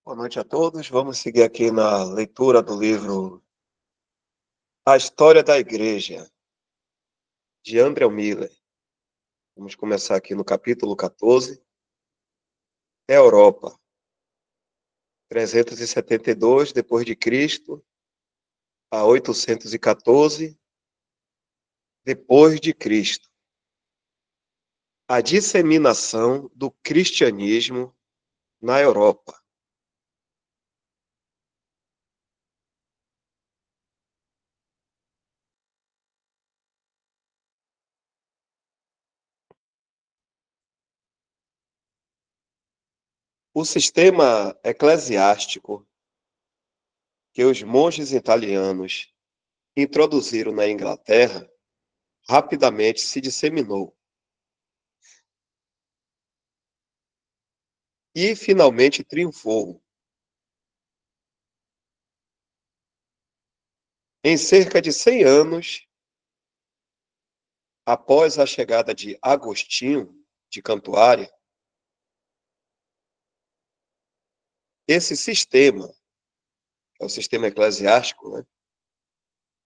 Boa noite a todos. Vamos seguir aqui na leitura do livro A História da Igreja, de André Miller. Vamos começar aqui no capítulo 14, Europa, 372 depois de Cristo a 814 depois de Cristo. A disseminação do cristianismo na Europa. O sistema eclesiástico que os monges italianos introduziram na Inglaterra rapidamente se disseminou e finalmente triunfou. Em cerca de 100 anos, após a chegada de Agostinho de Cantuária, esse sistema, que é o sistema eclesiástico, né,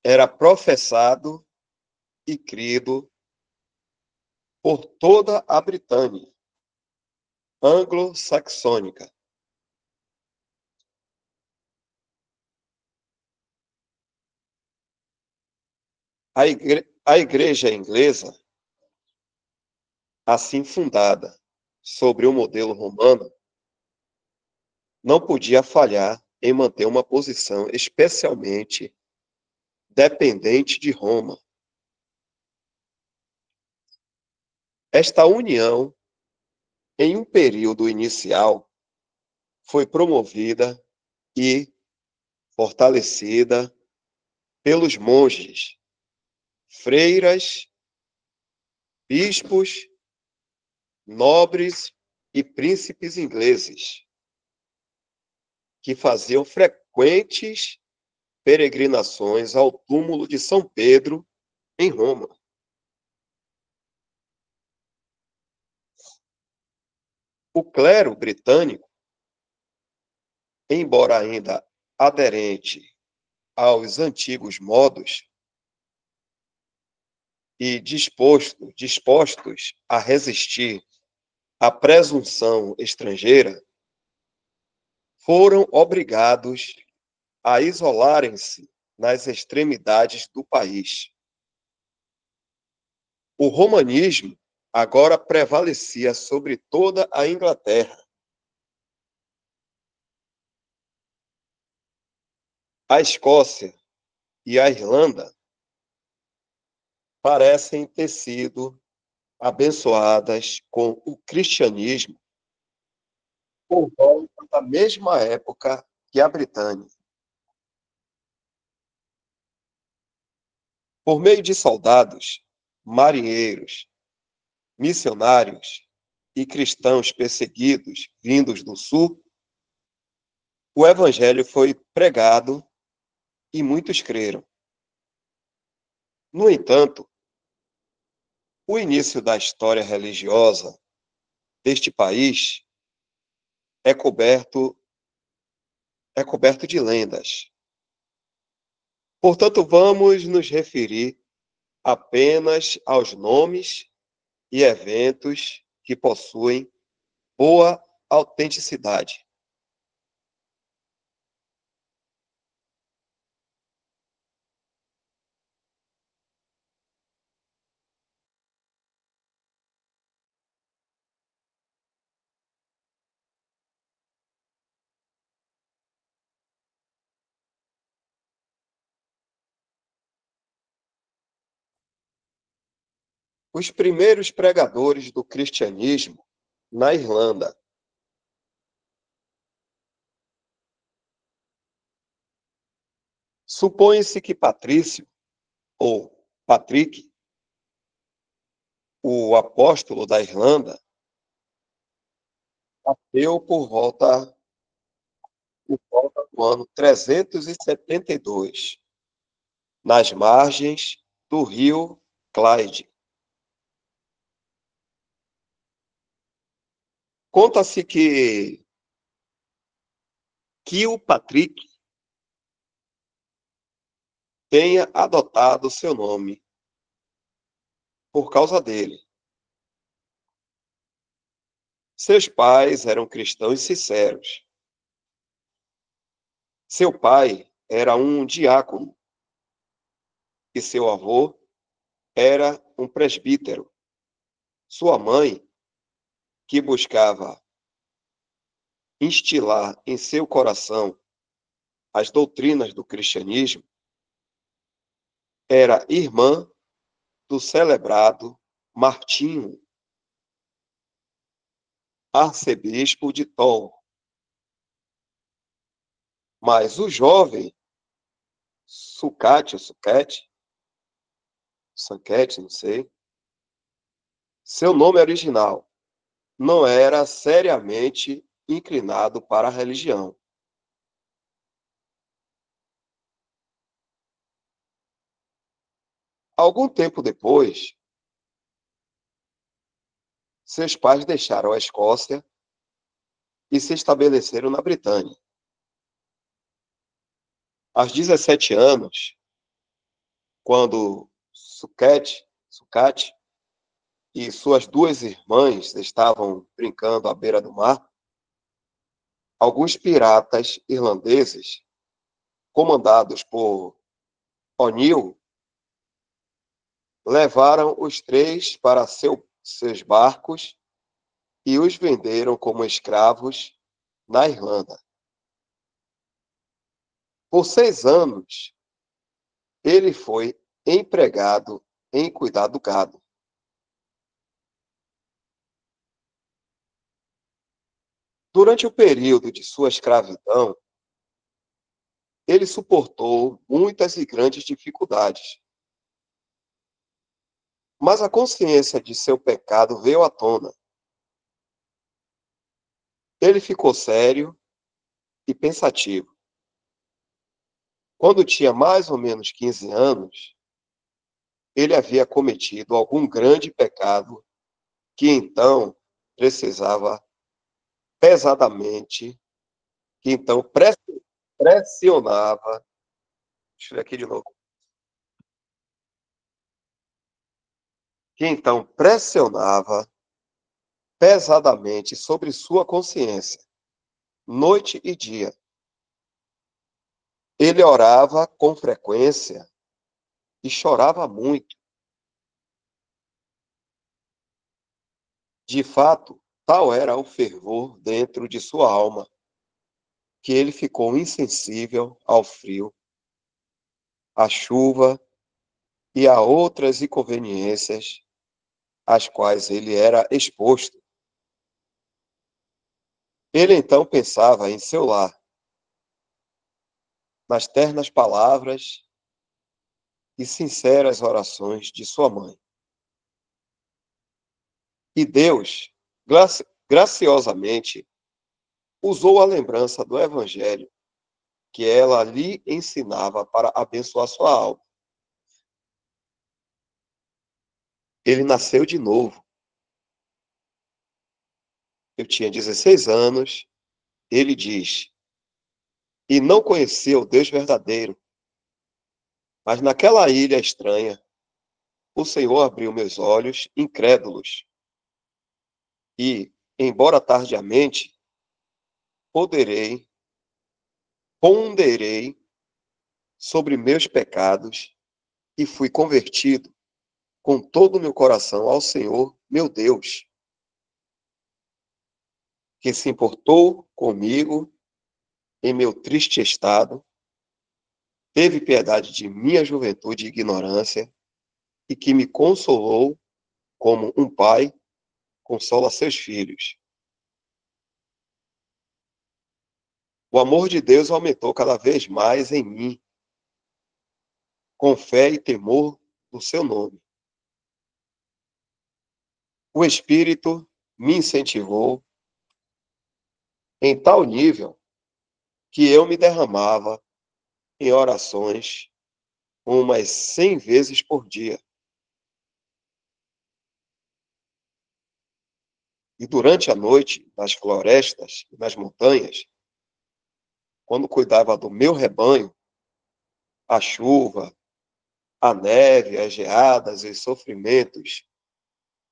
era professado e crido por toda a Britânia anglo-saxônica. A igreja inglesa, assim fundada sobre o modelo romano, não podia falhar em manter uma posição especialmente dependente de Roma. Esta união, em um período inicial, foi promovida e fortalecida pelos monges, freiras, bispos, nobres e príncipes ingleses, que faziam frequentes peregrinações ao túmulo de São Pedro, em Roma. O clero britânico, embora ainda aderente aos antigos modos e dispostos a resistir à presunção estrangeira, foram obrigados a isolarem-se nas extremidades do país. O romanismo agora prevalecia sobre toda a Inglaterra. A Escócia e a Irlanda parecem ter sido abençoadas com o cristianismo por volta da mesma época que a Britânia. Por meio de soldados, marinheiros, missionários e cristãos perseguidos vindos do sul, o evangelho foi pregado e muitos creram. No entanto, o início da história religiosa deste país é coberto de lendas. Portanto, vamos nos referir apenas aos nomes e eventos que possuem boa autenticidade. Os primeiros pregadores do cristianismo na Irlanda. Supõe-se que Patrício, ou Patrick, o apóstolo da Irlanda, nasceu por volta do ano 372, nas margens do rio Clyde. Conta-se que Kilpatrick tenha adotado seu nome por causa dele. Seus pais eram cristãos sinceros. Seu pai era um diácono e seu avô era um presbítero. Sua mãe, que buscava instilar em seu coração as doutrinas do cristianismo, era irmã do celebrado Martinho, arcebispo de Toul. Mas o jovem Suquete, não sei, seu nome original não era seriamente inclinado para a religião. Algum tempo depois, seus pais deixaram a Escócia e se estabeleceram na Britânia. Aos 17 anos, quando Suquete e suas duas irmãs estavam brincando à beira do mar, alguns piratas irlandeses, comandados por O'Neill, levaram os três para seus barcos e os venderam como escravos na Irlanda. Por 6 anos, ele foi empregado em cuidar do gado. Durante o período de sua escravidão, ele suportou muitas e grandes dificuldades. Mas a consciência de seu pecado veio à tona. Ele ficou sério e pensativo. Quando tinha mais ou menos 15 anos, ele havia cometido algum grande pecado que então precisava pesadamente, que então pressionava, deixa eu ver aqui de novo, que então pressionava pesadamente sobre sua consciência, noite e dia. Ele orava com frequência e chorava muito. De fato, tal era o fervor dentro de sua alma, que ele ficou insensível ao frio, à chuva e a outras inconveniências às quais ele era exposto. Ele então pensava em seu lar, nas ternas palavras e sinceras orações de sua mãe. E Deus, graciosamente, usou a lembrança do Evangelho que ela lhe ensinava para abençoar sua alma. Ele nasceu de novo. Eu tinha 16 anos, ele diz, e não conhecia o Deus verdadeiro. Mas naquela ilha estranha, o Senhor abriu meus olhos incrédulos. E, embora tardiamente, ponderei sobre meus pecados e fui convertido com todo o meu coração ao Senhor, meu Deus, que se importou comigo em meu triste estado, teve piedade de minha juventude e ignorância e que me consolou como um pai consola seus filhos. O amor de Deus aumentou cada vez mais em mim, com fé e temor do seu nome. O Espírito me incentivou em tal nível que eu me derramava em orações umas 100 vezes por dia. E durante a noite, nas florestas e nas montanhas, quando cuidava do meu rebanho, a chuva, a neve, as geadas e os sofrimentos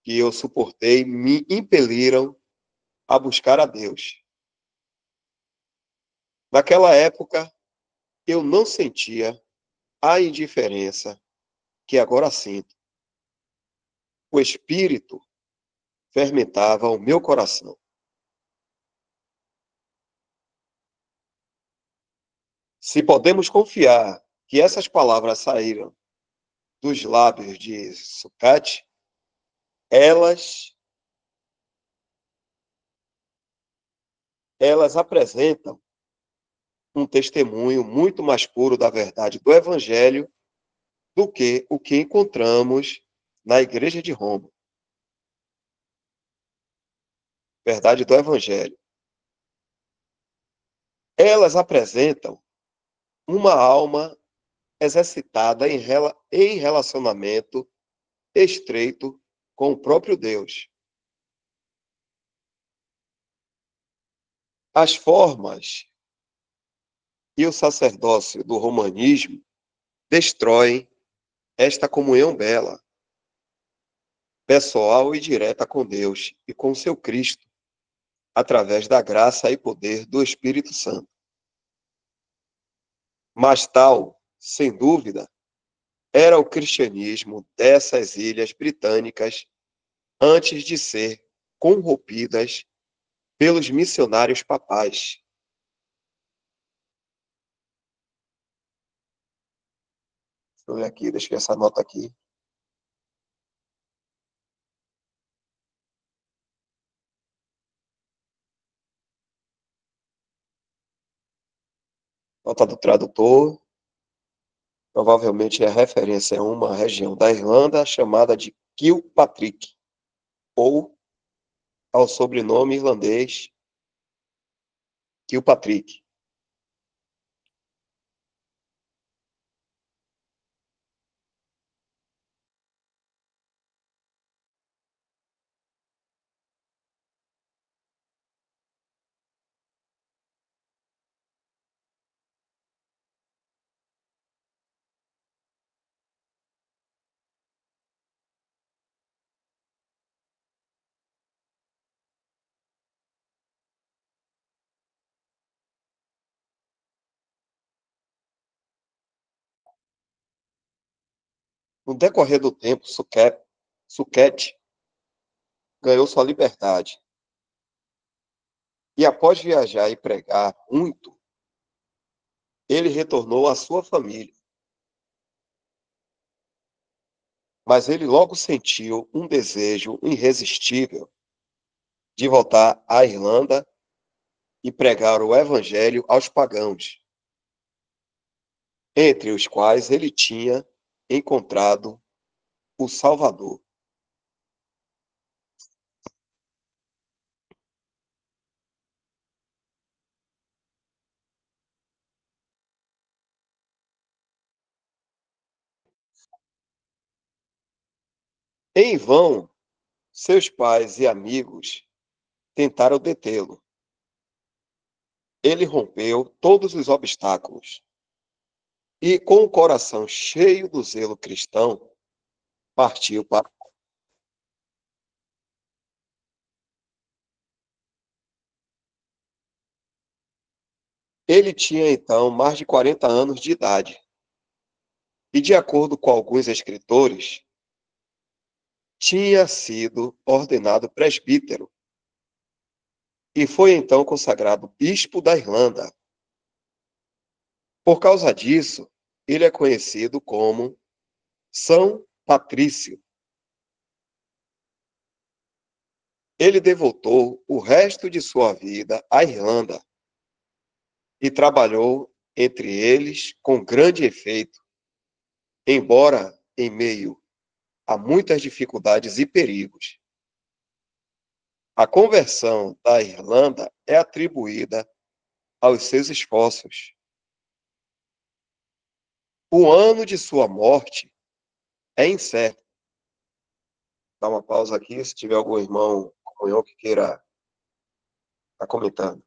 que eu suportei me impeliram a buscar a Deus. Naquela época, eu não sentia a indiferença que agora sinto. O Espírito fermentava o meu coração. Se podemos confiar que essas palavras saíram dos lábios de Sucate, elas, elas apresentam um testemunho muito mais puro da verdade do Evangelho do que o que encontramos na Igreja de Roma. Verdade do Evangelho. Elas apresentam uma alma exercitada em relacionamento estreito com o próprio Deus. As formas e o sacerdócio do romanismo destroem esta comunhão bela, pessoal e direta com Deus e com seu Cristo, através da graça e poder do Espírito Santo. Mas tal, sem dúvida, era o cristianismo dessas ilhas britânicas antes de ser corrompidas pelos missionários papais. Deixa eu ver aqui, deixa eu ver essa nota aqui. Nota do tradutor. Provavelmente a referência é uma região da Irlanda chamada de Kilpatrick, ou ao sobrenome irlandês Kilpatrick. No decorrer do tempo, Suquete ganhou sua liberdade e, após viajar e pregar muito, ele retornou à sua família. Mas ele logo sentiu um desejo irresistível de voltar à Irlanda e pregar o evangelho aos pagãos, entre os quais ele tinha encontrado o Salvador. Em vão, seus pais e amigos tentaram detê-lo. Ele rompeu todos os obstáculos e, com o coração cheio do zelo cristão, partiu para. Ele tinha então mais de 40 anos de idade e, de acordo com alguns escritores, tinha sido ordenado presbítero e foi então consagrado bispo da Irlanda. Por causa disso, ele é conhecido como São Patrício. Ele devotou o resto de sua vida à Irlanda e trabalhou entre eles com grande efeito, embora em meio a muitas dificuldades e perigos. A conversão da Irlanda é atribuída aos seus esforços. O ano de sua morte é incerto. Dá uma pausa aqui, se tiver algum irmão comunhão que queira estar comentando.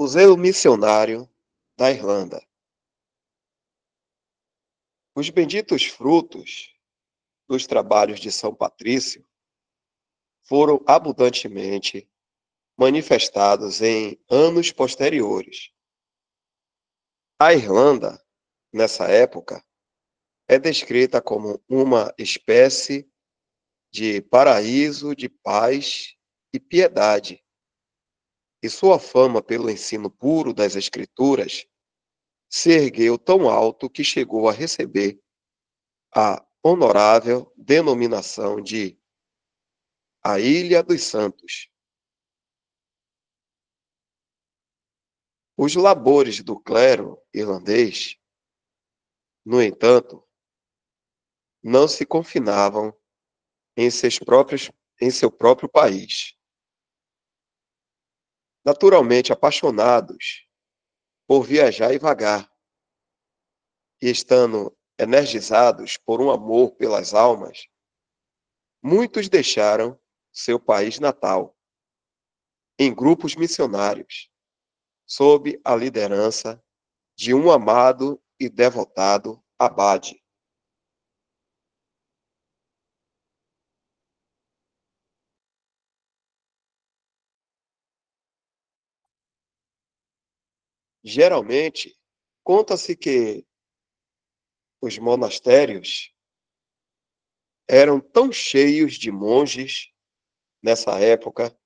O zelo missionário da Irlanda. Os benditos frutos dos trabalhos de São Patrício foram abundantemente manifestados em anos posteriores. A Irlanda, nessa época, é descrita como uma espécie de paraíso de paz e piedade, e sua fama pelo ensino puro das Escrituras se ergueu tão alto que chegou a receber a honorável denominação de a Ilha dos Santos. Os labores do clero irlandês, no entanto, não se confinavam em seu próprio país. Naturalmente apaixonados por viajar e vagar, e estando energizados por um amor pelas almas, muitos deixaram seu país natal em grupos missionários, sob a liderança de um amado e devotado abade. Geralmente, conta-se que os monastérios eram tão cheios de monges nessa época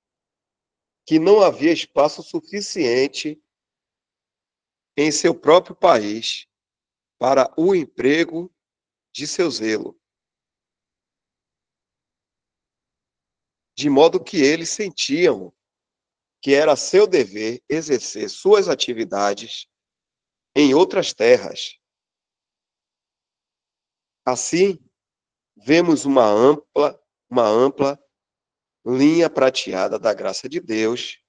que não havia espaço suficiente em seu próprio país para o emprego de seu zelo, de modo que eles sentiam que era seu dever exercer suas atividades em outras terras. Assim, vemos uma ampla linha prateada da graça de Deus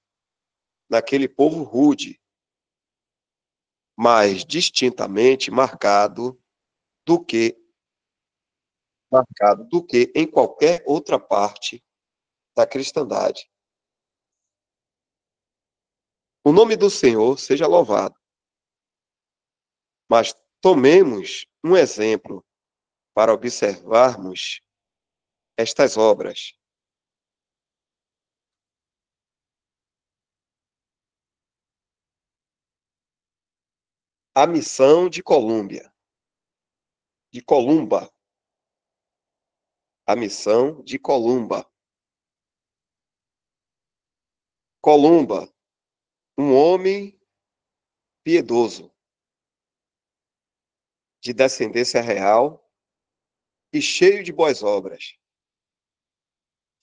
naquele povo rude, mais distintamente do que marcado do que em qualquer outra parte da cristandade. O nome do Senhor seja louvado. Mas tomemos um exemplo para observarmos estas obras. A missão de Columba, a missão de Columba. Columba, um homem piedoso, de descendência real e cheio de boas obras.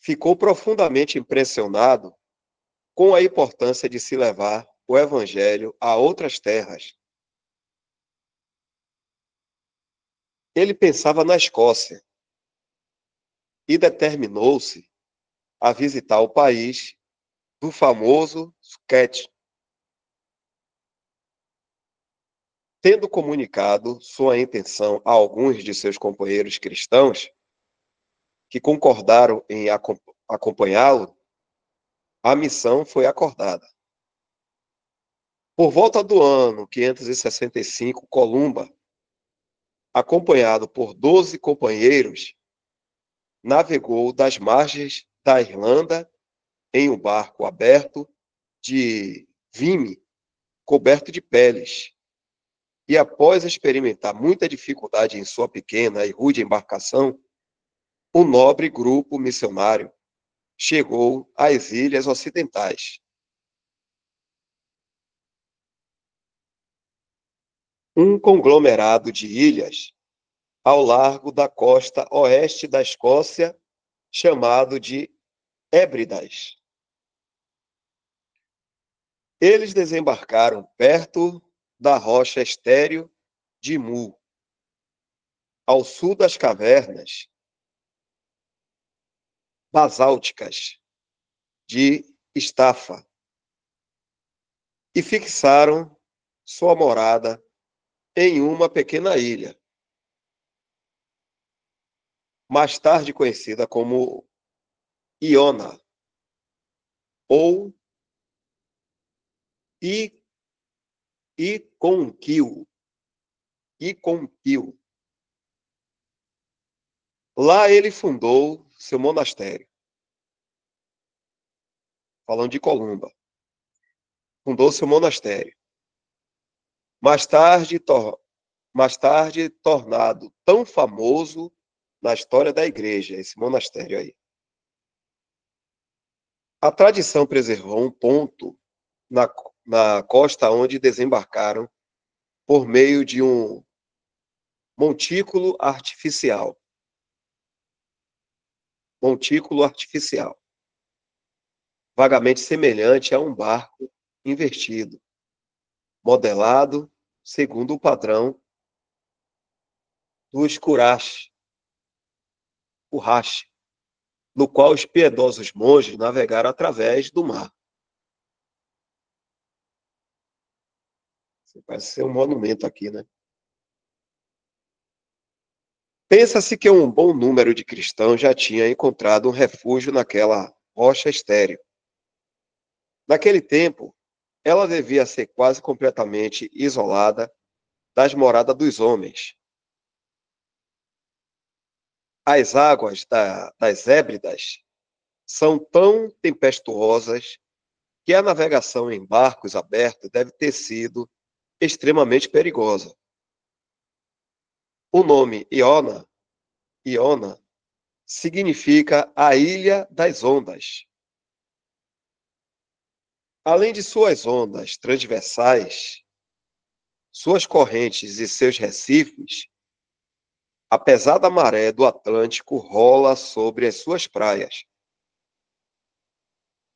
Ficou profundamente impressionado com a importância de se levar o evangelho a outras terras. Ele pensava na Escócia e determinou-se a visitar o país do famoso Sketch. Tendo comunicado sua intenção a alguns de seus companheiros cristãos, que concordaram em acompanhá-lo, a missão foi acordada. Por volta do ano 565, Columba, acompanhado por 12 companheiros, navegou das margens da Irlanda em um barco aberto de vime coberto de peles. E após experimentar muita dificuldade em sua pequena e rude embarcação, o nobre grupo missionário chegou às ilhas ocidentais. Um conglomerado de ilhas ao largo da costa oeste da Escócia, chamado de Hébridas. Eles desembarcaram perto da rocha estéril de Mu, ao sul das cavernas basálticas de Estafa, e fixaram sua morada em uma pequena ilha, mais tarde conhecida como Iona, ou e Iconquil. Iconquil. Lá ele fundou seu monastério. Falando de Columba. Fundou seu monastério. Mais tarde, tornado tão famoso na história da igreja, esse monastério aí. A tradição preservou um ponto na costa onde desembarcaram por meio de um montículo artificial. Montículo artificial. Vagamente semelhante a um barco invertido, modelado segundo o padrão dos Quraysh, no qual os piedosos monges navegaram através do mar. Parece ser um monumento aqui, né? Pensa-se que um bom número de cristãos já tinha encontrado um refúgio naquela rocha estéril. Naquele tempo, ela devia ser quase completamente isolada das moradas dos homens. As águas das Hébridas são tão tempestuosas que a navegação em barcos abertos deve ter sido extremamente perigosa. O nome Iona, significa a Ilha das Ondas. Além de suas ondas transversais, suas correntes e seus recifes, a pesada maré do Atlântico rola sobre as suas praias.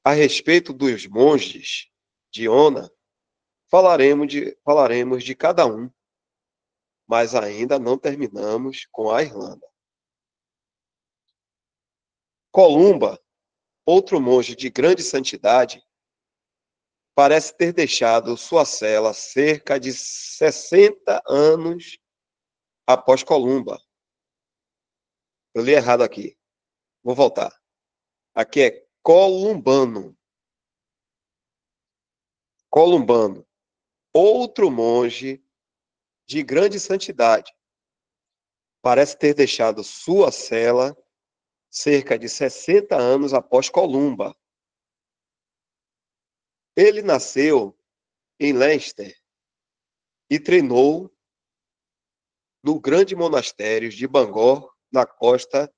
A respeito dos monges de Iona, falaremos de cada um, mas ainda não terminamos com a Irlanda. Columba, outro monge de grande santidade, parece ter deixado sua cela cerca de 60 anos após Columba. Eu li errado aqui. Vou voltar. Aqui é Columbano. Columbano, outro monge de grande santidade, parece ter deixado sua cela cerca de 60 anos após Columba. Ele nasceu em Leicester e treinou no grande monastério de Bangor, na costa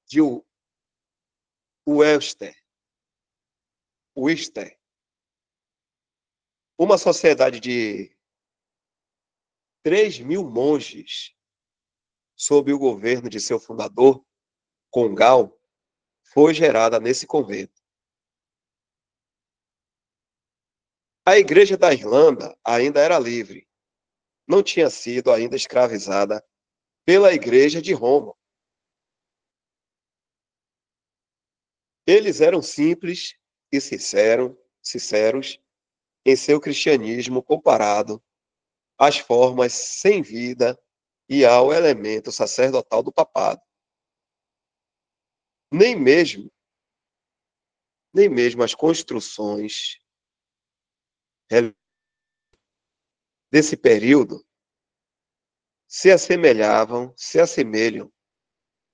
de Worcester. Uma sociedade de 3.000 monges, sob o governo de seu fundador, Congal, foi gerada nesse convento. A Igreja da Irlanda ainda era livre, não tinha sido ainda escravizada pela Igreja de Roma. Eles eram simples e sinceros em seu cristianismo comparado às formas sem vida e ao elemento sacerdotal do papado. Nem mesmo as construções desse período se assemelham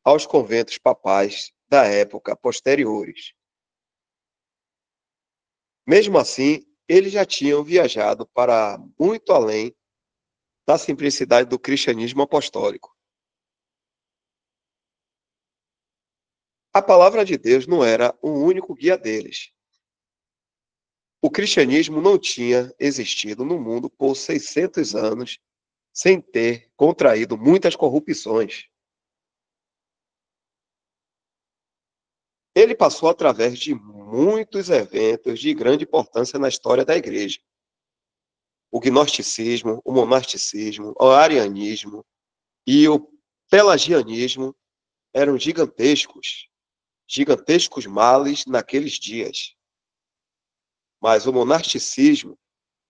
aos conventos papais da época posteriores. Mesmo assim, eles já tinham viajado para muito além da simplicidade do cristianismo apostólico. A palavra de Deus não era o único guia deles. O cristianismo não tinha existido no mundo por 600 anos sem ter contraído muitas corrupções. Ele passou através de muitos eventos de grande importância na história da igreja. O gnosticismo, o monasticismo, o arianismo e o pelagianismo eram gigantescos males naqueles dias. Mas o monasticismo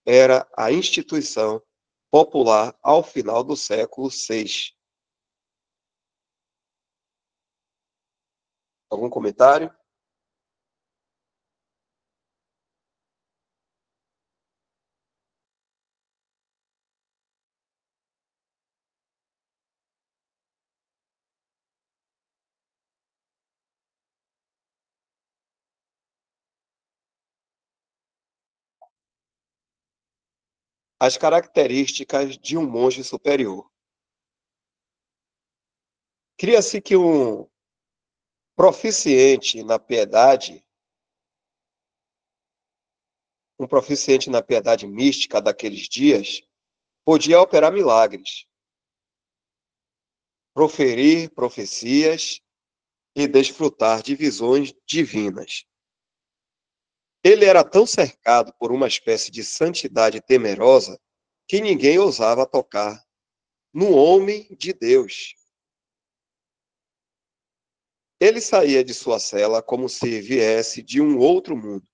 era a instituição popular ao final do século VI. Algum comentário? as características de um monge superior. Cria-se que um proficiente na piedade, mística daqueles dias, podia operar milagres, proferir profecias e desfrutar de visões divinas. Ele era tão cercado por uma espécie de santidade temerosa que ninguém ousava tocar no homem de Deus. Ele saía de sua cela como se viesse de um outro mundo.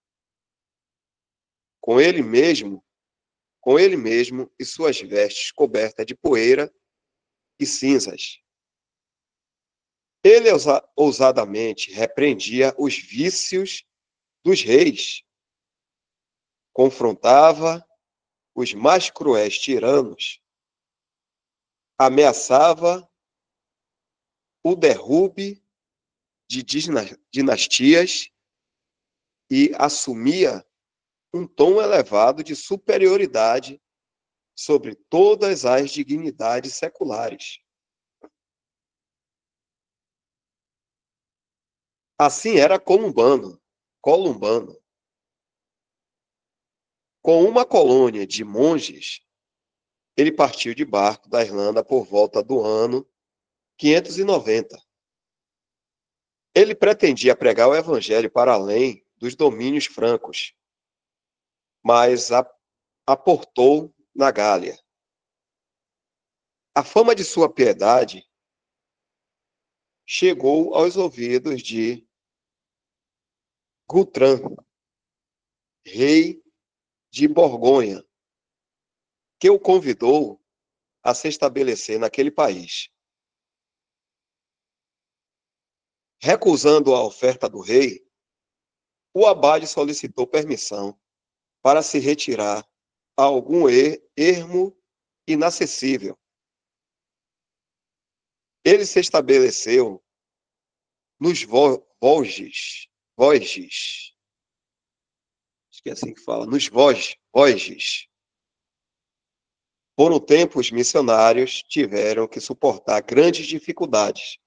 Com ele mesmo e suas vestes cobertas de poeira e cinzas. Ele ousadamente repreendia os vícios dos reis, confrontava os mais cruéis tiranos, ameaçava o derrube de dinastias e assumia um tom elevado de superioridade sobre todas as dignidades seculares. Assim era Columbano. Com uma colônia de monges, ele partiu de barco da Irlanda por volta do ano 590. Ele pretendia pregar o evangelho para além dos domínios francos, mas aportou na Gália. A fama de sua piedade chegou aos ouvidos de Guthrum, rei de Borgonha, que o convidou a se estabelecer naquele país. Recusando a oferta do rei, o abade solicitou permissão para se retirar a algum ermo inacessível. Ele se estabeleceu nos Vosges, acho que é assim que fala, nos Vosges. Por um tempo, os missionários tiveram que suportar grandes dificuldades.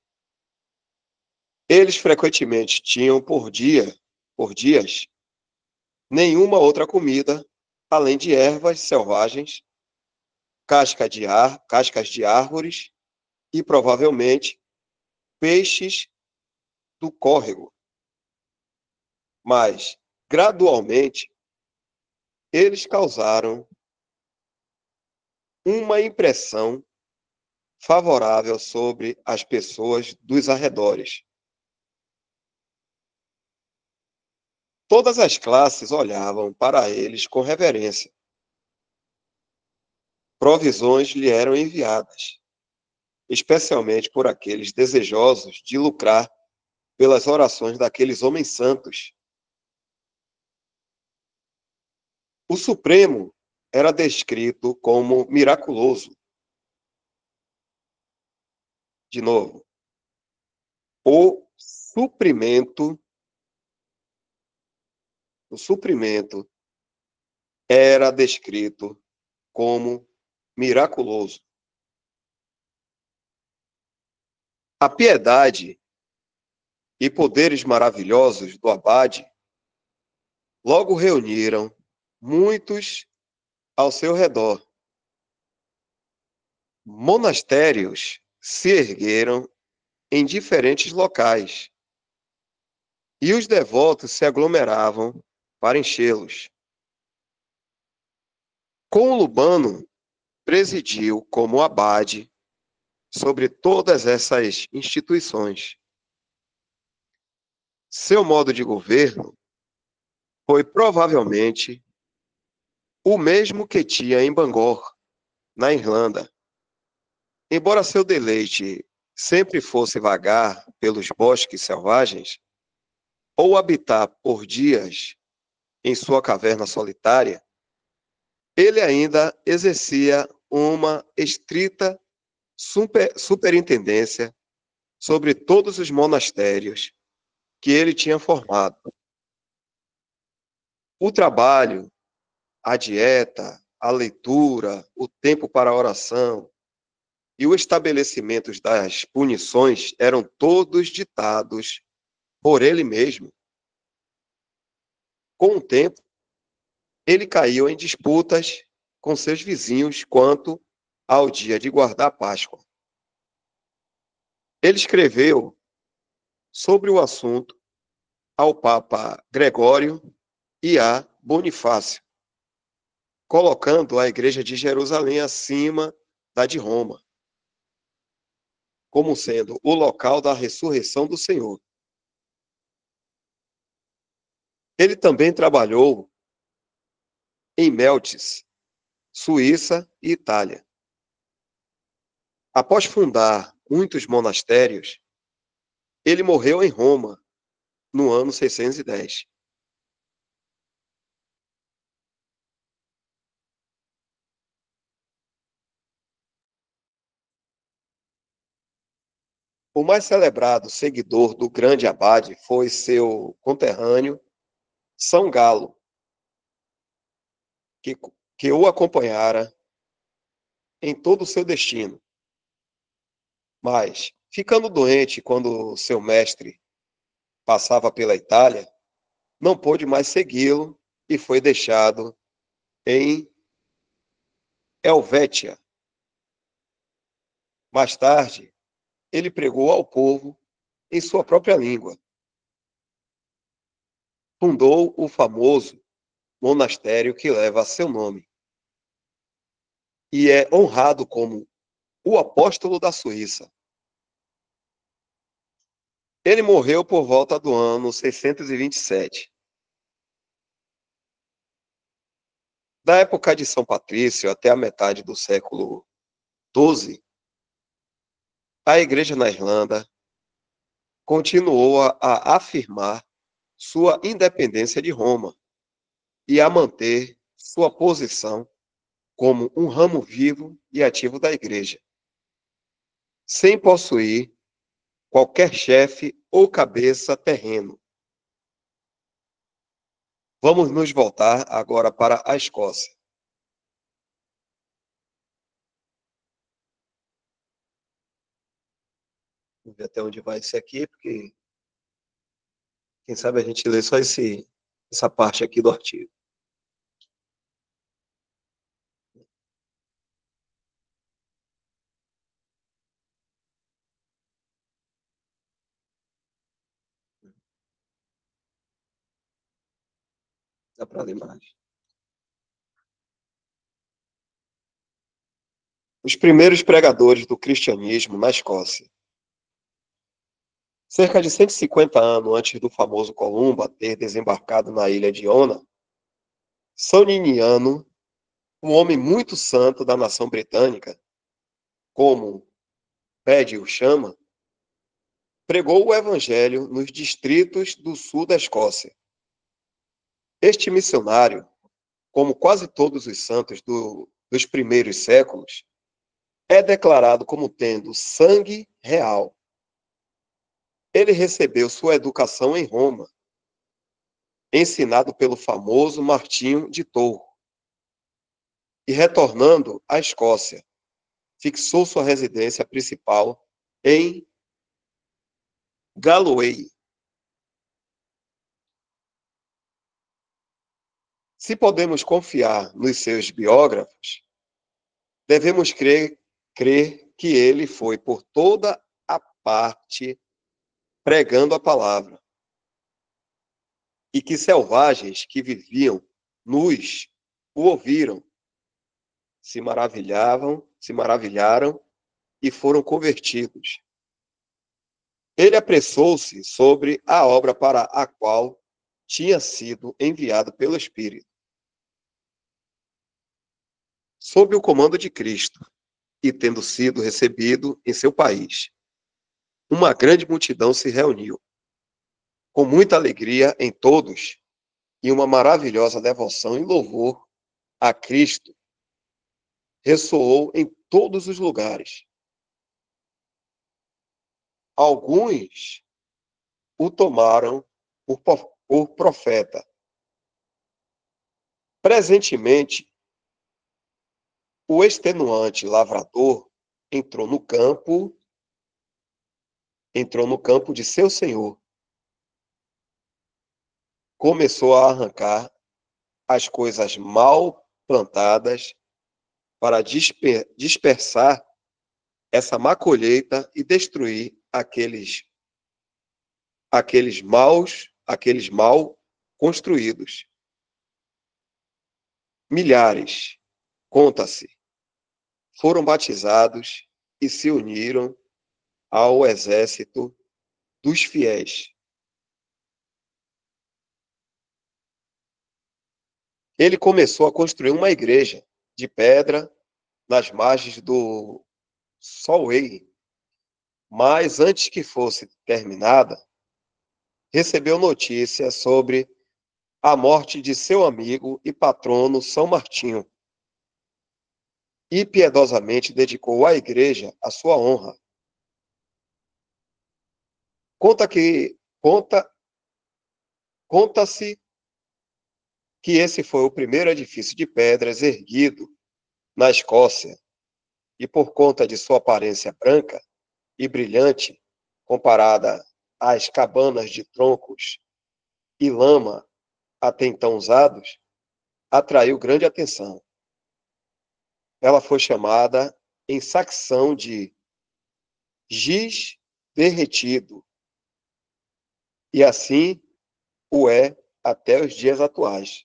Eles frequentemente tinham por dias, nenhuma outra comida, além de ervas selvagens, cascas de árvores e, provavelmente, peixes do córrego. Mas, gradualmente, eles causaram uma impressão favorável sobre as pessoas dos arredores. Todas as classes olhavam para eles com reverência. Provisões lhe eram enviadas, especialmente por aqueles desejosos de lucrar pelas orações daqueles homens santos. O Supremo era descrito como miraculoso. De novo, o suprimento era descrito como miraculoso. A piedade e poderes maravilhosos do abade logo reuniram muitos ao seu redor. Monastérios se ergueram em diferentes locais e os devotos se aglomeravam para enchê-los. Columbano presidiu como abade sobre todas essas instituições. Seu modo de governo foi provavelmente o mesmo que tinha em Bangor, na Irlanda. Embora seu deleite sempre fosse vagar pelos bosques selvagens, ou habitar por dias em sua caverna solitária, ele ainda exercia uma estrita superintendência sobre todos os monastérios que ele tinha formado. O trabalho, a dieta a leitura, o tempo para a oração e o estabelecimento das punições eram todos ditados por ele mesmo. Com o tempo, ele caiu em disputas com seus vizinhos quanto ao dia de guardar a Páscoa. Ele escreveu sobre o assunto ao Papa Gregório e a Bonifácio, colocando a Igreja de Jerusalém acima da de Roma, como sendo o local da ressurreição do Senhor. Ele também trabalhou em Meltis, Suíça e Itália. Após fundar muitos monastérios, ele morreu em Roma no ano 610. O mais celebrado seguidor do grande abade foi seu conterrâneo, São Galo, que, que o acompanhara em todo o seu destino. Mas, ficando doente quando seu mestre passava pela Itália, não pôde mais segui-lo e foi deixado em Helvétia. Mais tarde, ele pregou ao povo em sua própria língua. Fundou o famoso monastério que leva seu nome e é honrado como o apóstolo da Suíça. Ele morreu por volta do ano 627. Da época de São Patrício até a metade do século XII, a Igreja na Irlanda continuou a afirmar sua independência de Roma e a manter sua posição como um ramo vivo e ativo da Igreja, sem possuir qualquer chefe ou cabeça terreno. Vamos nos voltar agora para a Escócia. Vamos ver até onde vai isso aqui, porque quem sabe a gente lê só essa parte aqui do artigo. Dá para ler mais. Os primeiros pregadores do cristianismo na Escócia. Cerca de 150 anos antes do famoso Columba ter desembarcado na ilha de Iona, São Niniano, um homem muito santo da nação britânica, como Bede o chama, pregou o evangelho nos distritos do sul da Escócia. Este missionário, como quase todos os santos dos primeiros séculos, é declarado como tendo sangue real. Ele recebeu sua educação em Roma, ensinado pelo famoso Martinho de Tours, e retornando à Escócia, fixou sua residência principal em Galloway. Se podemos confiar nos seus biógrafos, devemos crer que ele foi por toda a parte pregando a palavra, e que selvagens que viviam nus o ouviram, se maravilharam e foram convertidos. Ele apressou-se sobre a obra para a qual tinha sido enviado pelo Espírito. Sob o comando de Cristo, e tendo sido recebido em seu país, uma grande multidão se reuniu, com muita alegria em todos, e uma maravilhosa devoção e louvor a Cristo ressoou em todos os lugares. Alguns o tomaram por profeta. Presentemente, O extenuante lavrador entrou no campo de seu senhor, começou a arrancar as coisas mal plantadas para dispersar essa má colheita e destruir aqueles mal construídos. Milhares, conta-se, foram batizados e se uniram ao exército dos fiéis. Ele começou a construir uma igreja de pedra nas margens do Solway, mas antes que fosse terminada, recebeu notícia sobre a morte de seu amigo e patrono São Martinho e piedosamente dedicou à igreja a sua honra. Conta-se que esse foi o primeiro edifício de pedras erguido na Escócia e por conta de sua aparência branca e brilhante, comparada às cabanas de troncos e lama até então usados, atraiu grande atenção. Ela foi chamada em saxão de giz derretido, e assim o é até os dias atuais.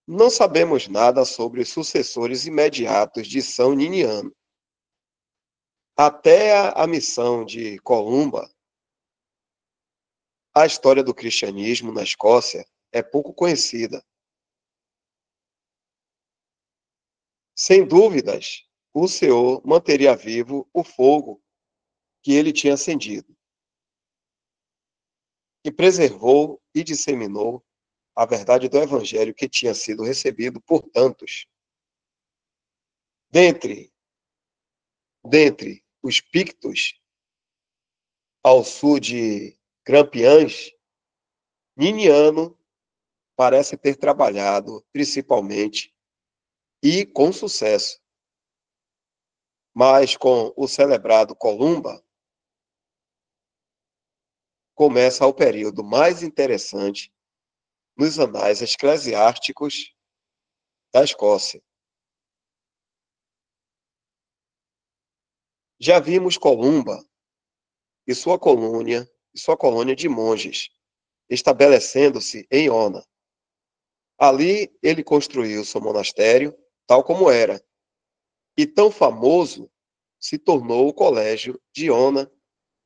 Não sabemos nada sobre os sucessores imediatos de São Niniano. Até a missão de Columba, a história do cristianismo na Escócia é pouco conhecida. Sem dúvidas, o Senhor manteria vivo o fogo que ele tinha acendido, e preservou e disseminou a verdade do Evangelho que tinha sido recebido por tantos. Dentre os Pictos, ao sul de Grampians, Niniano parece ter trabalhado principalmente e com sucesso. Mas com o celebrado Columba, começa o período mais interessante nos anais eclesiásticos da Escócia. Já vimos Columba e sua colônia de monges, estabelecendo-se em Ona. Ali ele construiu seu monastério, tal como era, e tão famoso se tornou o colégio de Ona,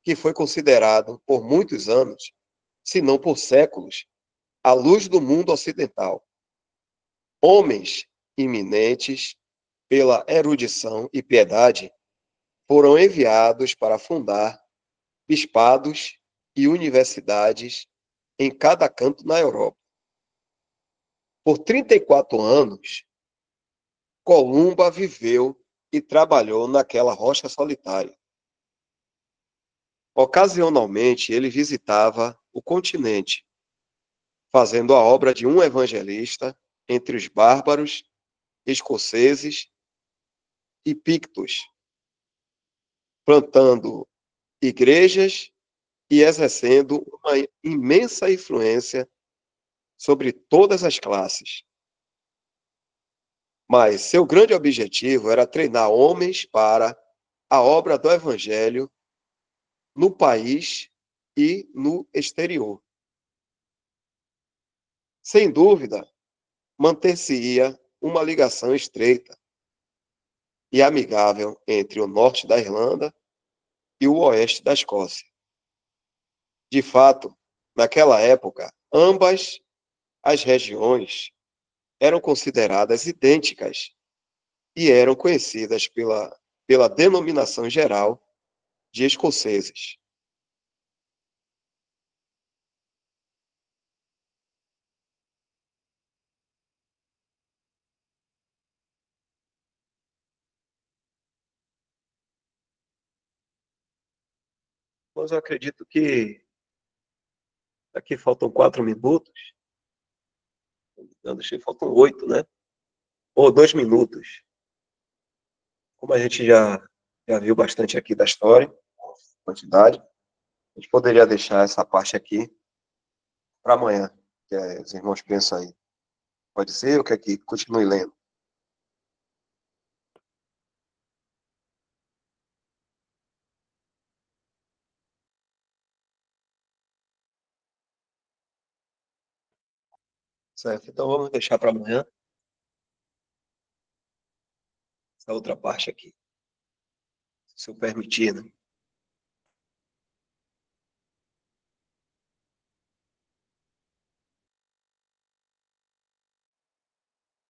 que foi considerado por muitos anos, se não por séculos, a luz do mundo ocidental. Homens eminentes pela erudição e piedade foram enviados para fundar bispados e universidades em cada canto na Europa. Por 34 anos, Columba viveu e trabalhou naquela rocha solitária. Ocasionalmente, ele visitava o continente, fazendo a obra de um evangelista entre os bárbaros, escoceses e pictos, plantando igrejas e exercendo uma imensa influência sobre todas as classes. Mas seu grande objetivo era treinar homens para a obra do evangelho no país e no exterior. Sem dúvida, manter-se-ia uma ligação estreita e amigável entre o norte da Irlanda e o oeste da Escócia. De fato, naquela época, ambas as regiões eram consideradas idênticas e eram conhecidas pela denominação geral de escoceses. Mas eu acredito que aqui faltam 4 minutos. Acho que faltam 8, né? Ou 2 minutos. Como a gente já viu bastante aqui da história, quantidade, a gente poderia deixar essa parte aqui para amanhã, que os irmãos pensam aí. Pode ser ou quer que continue lendo? Certo, então vamos deixar para amanhã essa outra parte aqui, se eu permitir, né?